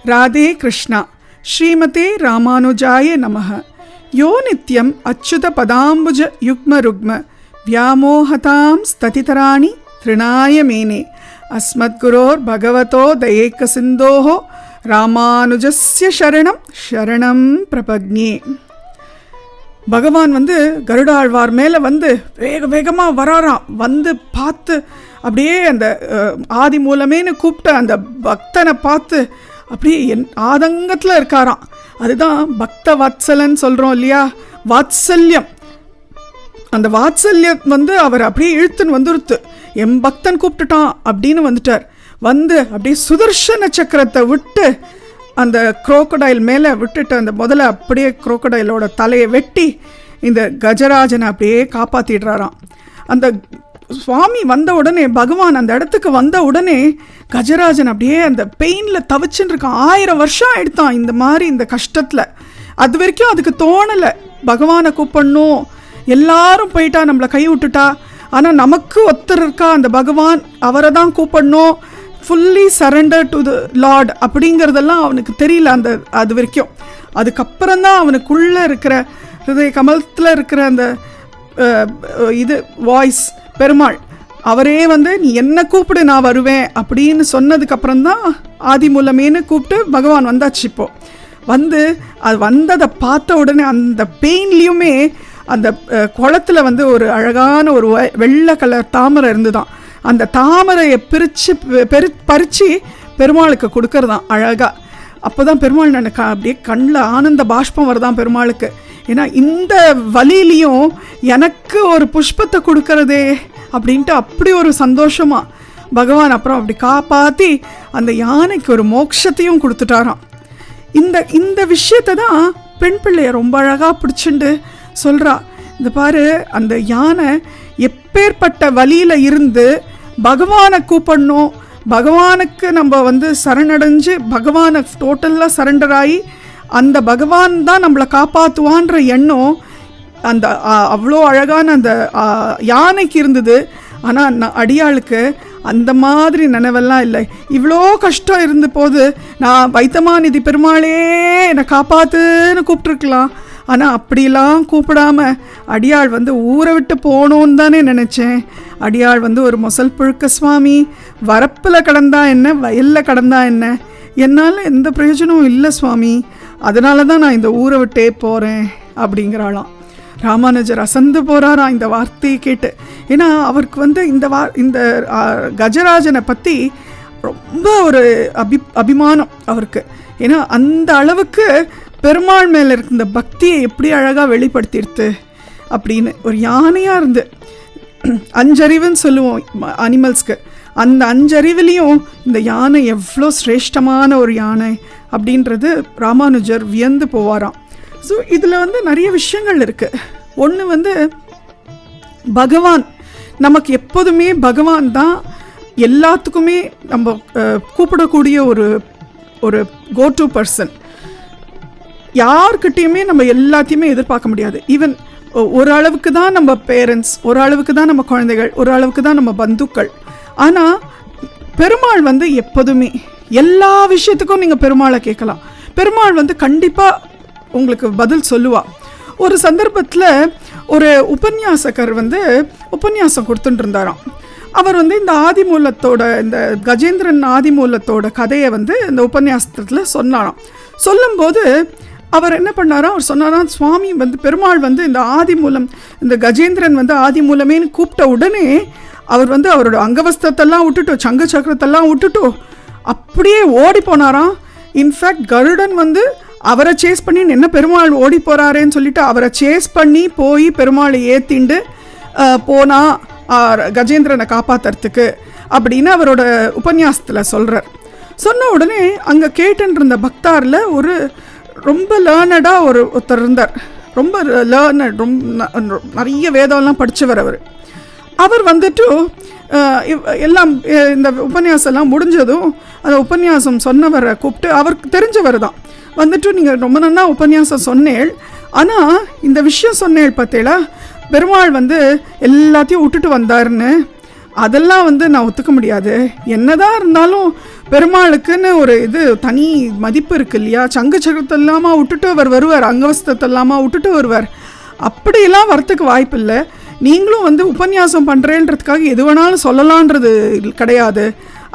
ராதே கிருஷ்ணா. ஸ்ரீமதே ராமானுஜாய நமஹ. யோ நித்யம் அச்சுத பதாம்புஜ யுக்ம ருக்ம வியாமோஹதாம் ஸ்ததிதராணி த்ரிணாய மேனே அஸ்மத் குரோர் பகவதோ தயேக்க சிந்தோஹோ ராமானுஜஸ்ய சரணம் சரணம் பிரபத்யே. பகவான் கருடாழ்வார் மேலே வேக வேகமாக வராராம். பார்த்து அப்படியே அந்த ஆதி மூலமேன்னு கூப்பிட்ட அந்த பக்தனை பார்த்து அப்படியே ஆதங்கத்தில் இருக்காராம். அதுதான் பக்த வாத்சலன் சொல்கிறோம் இல்லையா, வாத்சல்யம். அந்த வாத்சல்யம் அவர் அப்படியே இழுத்துன்னு வந்துருத்து. என் பக்தன் கூப்பிட்டுட்டான் அப்படின்னு வந்துட்டார். அப்படியே சுதர்ஷன சக்கரத்தை விட்டு அந்த குரோக்கடைல் மேலே விட்டுட்டு அந்த முதல்ல அப்படியே குரோக்கடைலோட தலையை வெட்டி இந்த கஜராஜனை அப்படியே காப்பாற்றிடுறாராம். அந்த சுவாமி வந்த உடனே, பகவான் அந்த இடத்துக்கு வந்த உடனே கஜராஜன் அப்படியே அந்த பெயினில் தவிச்சுன்னு இருக்கான். 1000 வருஷம் ஆயிடுத்தான் இந்த மாதிரி இந்த கஷ்டத்தில். அது வரைக்கும் அதுக்கு தோணலை பகவானை கூப்பிடணும். எல்லாரும் போயிட்டா, நம்மளை கை விட்டுட்டா. ஆனால் நமக்கு ஒருத்தர் இருக்கா அந்த பகவான், அவரை தான் கூப்பிடணும், fully surrender to the Lord அப்படிங்கிறதெல்லாம் அவனுக்கு தெரியல அது வரைக்கும். அதுக்கப்புறம்தான் அவனுக்குள்ளே இருக்கிற ஹிருதய கமலத்தில் இருக்கிற அந்த வாய்ஸ் பெருமாள் அவரே நீ என்ன கூப்பிடு நான் வருவேன் அப்படின்னு சொன்னதுக்கப்புறம்தான் ஆதி மூலமேன்னு கூப்பிட்டு பகவான் வந்தாச்சு. இப்போது அது வந்ததை பார்த்த உடனே அந்த பெயின்லேயுமே அந்த குளத்தில் ஒரு அழகான ஒரு வெள்ளை கலர் தாமரை இருந்துதான். அந்த தாமரையை பறித்து பெருமாளுக்கு கொடுக்கறதான் அழகாக. அப்போ தான் பெருமாள் எனக்கு அப்படியே கண்ணில் ஆனந்த பாஷ்பம் வருதான் பெருமாளுக்கு. ஏன்னா இந்த வலியிலையும் எனக்கு ஒரு புஷ்பத்தை கொடுக்கறதே அப்படின்ட்டு அப்படி ஒரு சந்தோஷமா பகவான் அப்புறம் அப்படி காப்பாற்றி அந்த யானைக்கு ஒரு மோட்சத்தையும் கொடுத்துட்டாராம். இந்த விஷயத்தை தான் பெண் பிள்ளைய ரொம்ப அழகாக பிடிச்சுண்டு சொல்கிறா. இந்த பாரு, அந்த யானை எப்பேற்பட்ட வலியில் இருந்து பகவானை கூப்பிடணும், பகவானுக்கு நம்ம சரணடைஞ்சு பகவானை டோட்டலாக சரண்டர் ஆகி அந்த பகவான் தான் நம்மளை காப்பாற்றுவான்ற எண்ணம் அந்த அவ்வளோ அழகான அந்த யானைக்கு இருந்தது. ஆனால் அடியாளுக்கு அந்த மாதிரி நினைவெல்லாம் இல்லை. இவ்வளோ கஷ்டம் இருந்த போது நான் வைத்தமாநிதி பெருமாளே என்னை காப்பாற்றுன்னு கூப்பிட்ருக்கலாம். ஆனால் அப்படிலாம் கூப்பிடாம அடியாள் ஊரை விட்டு போகணுன்னு தானே நினச்சேன். அடியாள் ஒரு மொசல் புழுக்க சுவாமி, வரப்பில் கடந்தா என்ன, வயலில் கடந்தா என்ன, என்னால் எந்த பிரயோஜனமும் இல்லை சுவாமி, அதனால தான் நான் இந்த ஊரை விட்டே போகிறேன் அப்படிங்கிறாளாம். ராமானுஜர் அசந்து போகிறாராம் இந்த வார்த்தையை கேட்டு. ஏன்னா அவருக்கு இந்த கஜராஜனை பற்றி ரொம்ப ஒரு அபிமானம் அவருக்கு. ஏன்னா அந்த அளவுக்கு பெருமாள் மேலே இருக்க இந்த பக்தியை எப்படி அழகாக வெளிப்படுத்திடுது அப்படின்னு. ஒரு யானையாக இருந்து 5 அறிவுன்னு சொல்லுவோம் அனிமல்ஸ்க்கு, அந்த 5 அறிவுலேயும் இந்த யானை எவ்வளோ சிரேஷ்டமான ஒரு யானை அப்படின்றது ராமானுஜர் வியந்து போவாராம். ஸோ இதில் நிறைய விஷயங்கள் இருக்குது. ஒன்று பகவான் நமக்கு எப்போதுமே பகவான் தான் எல்லாத்துக்குமே நம்ம கூப்பிடக்கூடிய ஒரு கோ டு பர்சன். யார்கிட்டையுமே நம்ம எல்லாத்தையுமே எதிர்பார்க்க முடியாது. ஈவன் ஒரு அளவுக்கு தான் நம்ம பேரண்ட்ஸ், ஒரு அளவுக்கு தான் நம்ம குழந்தைகள், ஒரு அளவுக்கு தான் நம்ம பந்துக்கள். ஆனால் பெருமாள் எப்போதுமே எல்லா விஷயத்துக்கும் நீங்கள் பெருமாளை கேட்கலாம். பெருமாள் கண்டிப்பாக உங்களுக்கு பதில் சொல்லுவா. ஒரு சந்தர்ப்பத்தில் ஒரு உபன்யாசகர் உபன்யாசம் கொடுத்துட்டு அவர் இந்த ஆதிமூலத்தோட, இந்த கஜேந்திரன் ஆதிமூலத்தோட கதையை இந்த உபன்யாசத்தில் சொன்னாராம். சொல்லும்போது அவர் என்ன பண்ணாராம், அவர் சொன்னாராம், சுவாமி பெருமாள் இந்த ஆதிமூலம், இந்த கஜேந்திரன் ஆதிமூலமேன்னு கூப்பிட்ட உடனே அவர் அவரோட அங்கவஸ்திரத்தெல்லாம் விட்டுட்டோ, சங்கு சக்கரத்தெல்லாம் விட்டுட்டோ அப்படியே ஓடி போனாராம். இன்ஃபேக்ட் கருடன் அவரை சேஸ் பண்ணி என்ன பெருமாள் ஓடி போகிறாரேன்னு சொல்லிட்டு அவரை சேஸ் பண்ணி போய் பெருமாளை ஏற்றிண்டு போனா கஜேந்திரனை காப்பாற்றுறதுக்கு அப்படின்னு அவரோட உபன்யாசத்தில் சொல்கிறார். சொன்ன உடனே அங்கே கேட்டுன்னு இருந்த பக்தாரில் ஒரு ரொம்ப லேர்னடாக ஒருத்தர் இருந்தார். ரொம்ப லேர்னட், ரொம்ப நிறைய வேதம்லாம் படித்தவர் அவர். எல்லாம் இந்த உபன்யாசம்லாம் முடிஞ்சதும் அந்த உபன்யாசம் சொன்னவரை கூப்பிட்டு, அவருக்கு தெரிஞ்சவர் தான், நீங்கள் ரொம்ப நல்லா உபன்யாசம் சொன்னேள், ஆனால் இந்த விஷயம் சொன்னேள் பார்த்தேளா, பெருமாள் எல்லாத்தையும் விட்டுட்டு வந்தாருன்னு, அதெல்லாம் நான் ஒத்துக்க முடியாது. என்னதான் இருந்தாலும் பெருமாளுக்குன்னு ஒரு இது தனி மதிப்பு இருக்கு இல்லையா? சங்கு சக்கரத்தெல்லாமா விட்டுட்டு அவர் வருவார், அங்கவஸ்திரத்தெல்லாமா விட்டுட்டு வருவார். அப்படியெல்லாம் வரத்துக்கு வாய்ப்பு இல்லை. நீங்களும் வந்து உபன்யாசம் பண்ணுறேன்றதுக்காக எது வேணாலும் சொல்லலான்றது கிடையாது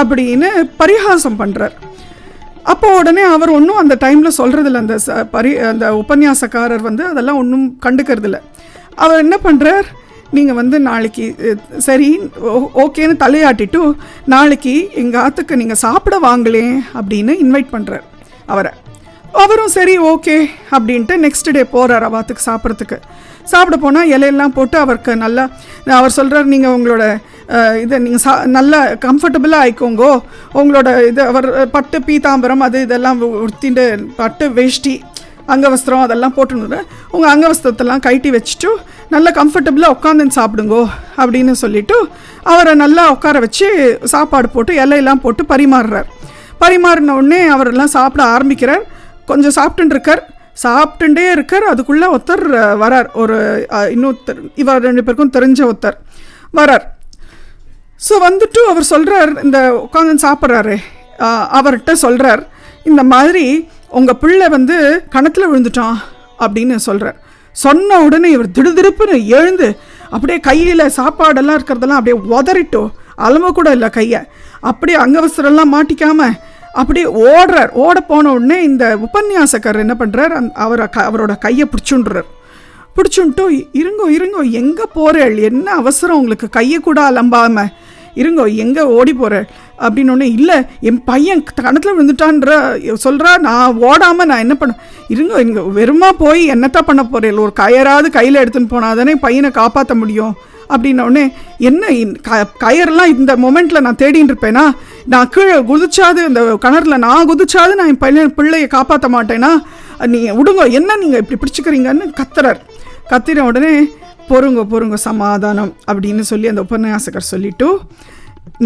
அப்படின்னு பரிகாசம் பண்ணுறார். அப்போ உடனே அவர் ஒன்றும் அந்த டைமில் சொல்கிறதில்ல. அந்த உபன்யாசக்காரர் வந்து அதெல்லாம் ஒன்றும் கண்டுக்கிறதில்ல. அவர் என்ன பண்ணுறார், நீங்கள் வந்து நாளைக்கு சரி ஓகேன்னு தலையாட்டிட்டு நாளைக்கு எங்கள் ஆற்றுக்கு நீங்கள் சாப்பிட வாங்களே அப்படின்னு இன்வைட் பண்ணுறார் அவரை. அவரும் சரி ஓகே அப்படின்ட்டு நெக்ஸ்ட் டே போகிறார் அவாத்துக்கு சாப்பிட்றதுக்கு. சாப்பிட போனால் இலையெல்லாம் போட்டு அவருக்கு நல்லா அவர் சொல்கிறார், நீங்கள் உங்களோட இதை நீங்கள் நல்லா கம்ஃபர்டபுளாக ஆயிக்கோங்கோ. உங்களோட இது அவர் பட்டு பீதாம்பரம் அது இதெல்லாம் உடுத்திட்டு பட்டு வேஷ்டி அங்கவஸ்திரம் அதெல்லாம் போட்டுன்னு உங்கள் அங்கவஸ்திரத்தெல்லாம் கைட்டி வச்சுட்டு நல்லா கம்ஃபர்டபுளாக உட்காந்துன்னு சாப்பிடுங்கோ அப்படின்னு சொல்லிவிட்டு அவரை நல்லா உட்கார வச்சு சாப்பாடு போட்டு இலையெல்லாம் போட்டு பரிமாறுறார். பரிமாறின உடனே அவரெல்லாம் சாப்பிட ஆரம்பிக்கிறார். கொஞ்சம் சாப்பிட்டுட்டே இருக்கார். அதுக்குள்ளே ஒருத்தர் வரார், ஒரு இன்னொருத்தர், இவர் 2 பேருக்கும் தெரிஞ்ச ஒருத்தர் வரார். ஸோ வந்துட்டு அவர் சொல்கிறார், இந்த உட்காந்து சாப்பிட்றாரு அவர்கிட்ட சொல்கிறார், இந்த மாதிரி உங்கள் பிள்ளை வந்து கணத்தில் விழுந்துட்டான் அப்படின்னு சொல்கிறார். சொன்ன உடனே இவர் திடுதிருப்புன்னு எழுந்து அப்படியே கையில் சாப்பாடெல்லாம் இருக்கிறதெல்லாம் அப்படியே உதறிட்டோ, அளவு கூட இல்லை கையை, அப்படியே அங்கவஸ்திரம்லாம் மாட்டிக்காமல் அப்படியே ஓடுறார். ஓட போன உடனே இந்த உபன்யாசக்காரர் என்ன பண்ணுறார், அவரோட கையை பிடிச்சுன்ட்டு இருங்கோ எங்கே போகிறேள், என்ன அவசரம் உங்களுக்கு, கையை கூட அலம்பாமல் இருங்கோ, எங்கே ஓடி போகிறேள் அப்படின்னு ஒன்று. இல்லை என் பையன் கணத்தில் விழுந்துட்டான்ற சொல்கிறா, நான் ஓடாமல் நான் என்ன பண்ண, இருங்கோ இங்கே வெறுமா போய் என்னத்தான் பண்ண போகிறேன், ஒரு கயராவது கையில் எடுத்துன்னு போனால் தானே பையனை காப்பாற்ற முடியும் அப்படின்னோடனே, என்ன கயரெல்லாம் இந்த மொமெண்ட்டில் நான் தேடின்னு இருப்பேனா, நான் கீழே குதிச்சாது இந்த கிணறுல நான் குதிச்சாது நான் என் பிள்ளையை காப்பாற்ற மாட்டேன்னா, நீ விடுங்க, என்ன நீங்கள் இப்படி பிடிச்சிக்கிறீங்கன்னு கத்துற உடனே பொறுங்க சமாதானம் அப்படின்னு சொல்லி அந்த உபன்யாசகர் சொல்லிவிட்டு,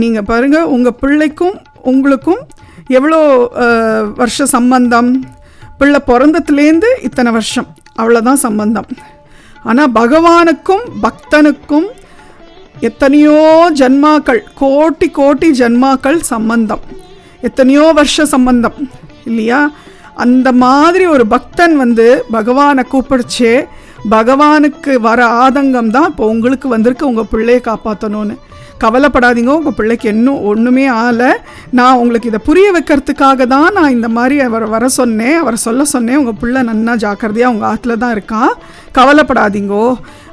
நீங்கள் பாருங்கள் உங்கள் பிள்ளைக்கும் உங்களுக்கும் எவ்வளோ வருஷ சம்பந்தம், பிள்ளை பிறந்தத்துலேருந்து இத்தனை வருஷம் அவ்வளோதான் சம்பந்தம். ஆனால் பகவானுக்கும் பக்தனுக்கும் எத்தனையோ ஜன்மாக்கள், கோட்டி ஜன்மாக்கள் சம்பந்தம், எத்தனையோ வருஷ சம்பந்தம் இல்லையா? அந்த மாதிரி ஒரு பக்தன் வந்து பகவானை கூப்பிடுச்சே, பகவானுக்கு வர ஆதங்கம் தான் இப்போ உங்களுக்கு வந்திருக்கு, உங்கள் பிள்ளையை காப்பாற்றணும்னு. கவலைப்படாதீங்க, உங்கள் பிள்ளைக்கு இன்னும் ஒன்றுமே ஆகலை, நான் உங்களுக்கு இதை புரிய வைக்கிறதுக்காக தான் நான் இந்த மாதிரி அவரை சொல்ல சொன்னேன், உங்கள் பிள்ளை நன்னா ஜாக்கிரதையாக உங்கள் ஆற்றுல தான் இருக்கான், கவலைப்படாதீங்கோ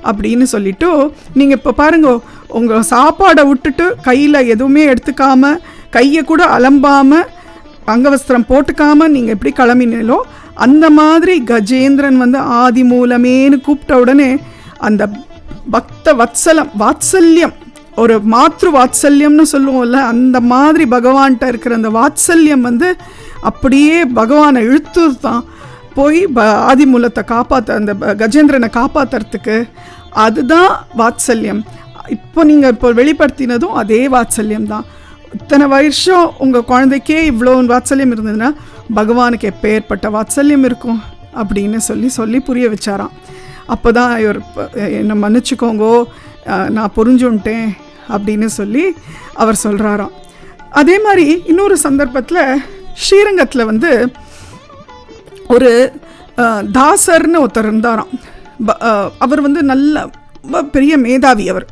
அப்படின்னு சொல்லிவிட்டு, நீங்கள் இப்போ பாருங்க, உங்கள் சாப்பாடை விட்டுட்டு கையில் எதுவுமே எடுத்துக்காமல், கையை கூட அலம்பாமல், அங்கவஸ்திரம் போட்டுக்காமல் நீங்கள் எப்படி கிளம்பினீங்களோ அந்த மாதிரி கஜேந்திரன் வந்து ஆதி மூலமேன்னு கூப்பிட்ட உடனே அந்த பக்த வாத்சல்யம், ஒரு மாத்ரு வாத்சல்யம்னு சொல்லுவோம்ல, அந்த மாதிரி பகவான்கிட்ட இருக்கிற அந்த வாத்சல்யம் வந்து அப்படியே பகவானை இழுத்து தான் போய் ஆதிமூலத்தை அந்த கஜேந்திரனை காப்பாற்றுறதுக்கு. அதுதான் வாத்சல்யம். இப்போ வெளிப்படுத்தினதும் அதே வாத்சல்யம் தான். இத்தனை வருஷம் உங்கள் குழந்தைக்கே இவ்வளோ வாத்சல்யம் இருந்ததுன்னா பகவானுக்கு எப்பேற்பட்ட வாத்சல்யம் இருக்கும் அப்படின்னு சொல்லி புரிய வச்சாராம். அப்போ தான் இவர் என்னை மன்னிச்சுக்கோங்கோ, நான் புரிஞ்சுன்ட்டேன் அப்படின்னு சொல்லி அவர் சொல்கிறாராம். அதே மாதிரி இன்னொரு சந்தர்ப்பத்தில் ஸ்ரீரங்கத்தில் வந்து ஒரு தாசர்னு ஒருத்தர் இருந்தாராம். அவர் வந்து நல்ல பெரிய மேதாவி அவர்.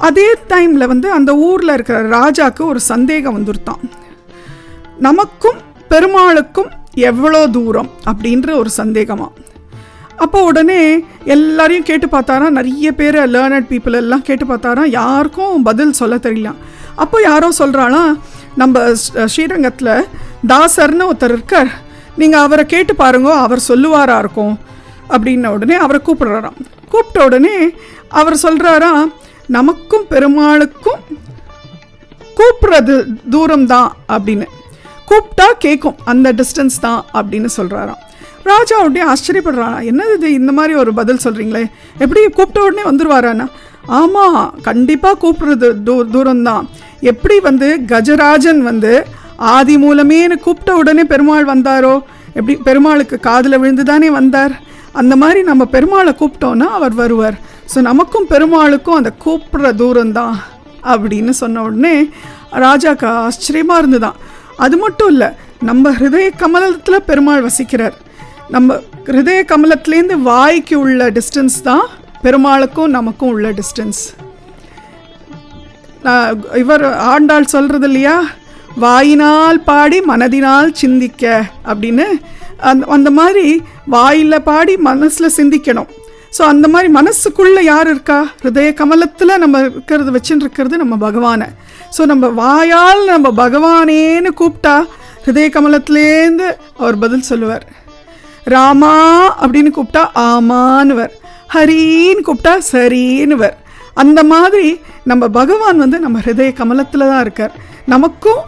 அதே டைமில் வந்து அந்த ஊரில் இருக்கிற ராஜாவுக்கு ஒரு சந்தேகம் வந்துருத்தான், நமக்கும் பெருமாளுக்கும் எவ்வளோ தூரம் அப்படின்ற ஒரு சந்தேகமாக. அப்போ உடனே எல்லாரையும் கேட்டு பார்த்தாராம், நிறைய பேர் லேர்னட் பீப்புள் எல்லாம் கேட்டு பார்த்தாராம், யாருக்கும் பதில் சொல்ல தெரியலாம். அப்போ யாரோ சொல்கிறாலாம், நம்ம ஸ்ரீரங்கத்தில் தாசர்னு ஒருத்தர் இருக்கார், நீங்கள் அவரை கேட்டு பாருங்கோ, அவர் சொல்லுவாரா இருக்கும் அப்படின்ன உடனே அவரை கூப்பிட்றாராம். கூப்பிட்ட உடனே அவர் சொல்கிறாராம், நமக்கும் பெருமாளுக்கும் கூப்பிட்றது தூரம்தான் அப்படின்னு, கூப்பிட்டா கேட்கும் அந்த டிஸ்டன்ஸ் தான் அப்படின்னு சொல்கிறாராம். ராஜா உடனே ஆச்சரியப்படுறானா, என்னது இது இந்த மாதிரி ஒரு பதில் சொல்கிறீங்களே, எப்படி கூப்பிட்ட உடனே வந்துடுவாரானா? ஆமாம், கண்டிப்பாக கூப்பிட்றது தூரம்தான். எப்படி வந்து கஜராஜன் வந்து ஆதி மூலமேன்னு கூப்பிட்ட உடனே பெருமாள் வந்தாரோ, எப்படி பெருமாளுக்கு காதில் விழுந்து தானே வந்தார், அந்த மாதிரி நம்ம பெருமாளை கூப்பிட்டோன்னா அவர் வருவார். ஸோ நமக்கும் பெருமாளுக்கும் அந்த கூப்பிட்ற தூரம்தான் அப்படின்னு சொன்ன உடனே ராஜாக்கு ஆச்சரியமாக இருந்துதான். அது மட்டும் இல்லை, நம்ம ஹிருதய கமலத்தில் பெருமாள் வசிக்கிறார். நம்ம ஹிருதய கமலத்துலேருந்து வாய்க்கு உள்ள டிஸ்டன்ஸ் தான் பெருமாளுக்கும் நமக்கும் உள்ள டிஸ்டன்ஸ். இவர் ஆண்டாள் சொல்கிறது இல்லையா, வாயினால் பாடி மனதினால் சிந்திக்க அப்படின்னு. அந்த மாதிரி வாயில் பாடி மனசில் சிந்திக்கணும். ஸோ அந்த மாதிரி மனசுக்குள்ளே யார் இருக்கா? ஹிருதய கமலத்தில் நம்ம வச்சுருக்கிறது நம்ம பகவானை. ஸோ நம்ம வாயால் நம்ம பகவானேன்னு கூப்பிட்டா ஹிருதய கமலத்துலேருந்து அவர் பதில் சொல்லுவார். ராமா அப்படின்னு கூப்பிட்டா ஆமான்னுவர், ஹரின்னு கூப்பிட்டா சரின்னுவர். அந்த மாதிரி நம்ம பகவான் நம்ம ஹிருதய கமலத்தில் தான் இருக்கார். நமக்கும்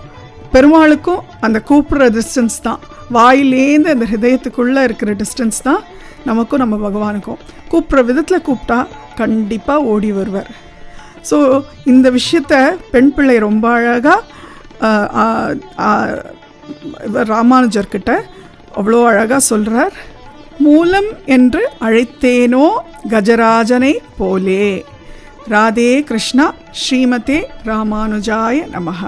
பெருமாளுக்கும் அந்த கூப்பிட்ற டிஸ்டன்ஸ் தான், வாயிலேருந்து அந்த ஹிருதயத்துக்குள்ளே இருக்கிற டிஸ்டன்ஸ் தான் நமக்கும் நம்ம பகவானுக்கும். கூப்பிட்ற விதத்தில் கூப்பிட்டா கண்டிப்பாக ஓடி வருவார். ஸோ இந்த விஷயத்தை பெண் பிள்ளை ரொம்ப அழகாக ராமானுஜர்கிட்ட அவ்வளோ அழகாக சொல்கிறார். மூலம் என்று அழைத்தேனோ கஜராஜனை போலே. ராதே கிருஷ்ணா. ஸ்ரீமதே ராமானுஜாய நமஹ.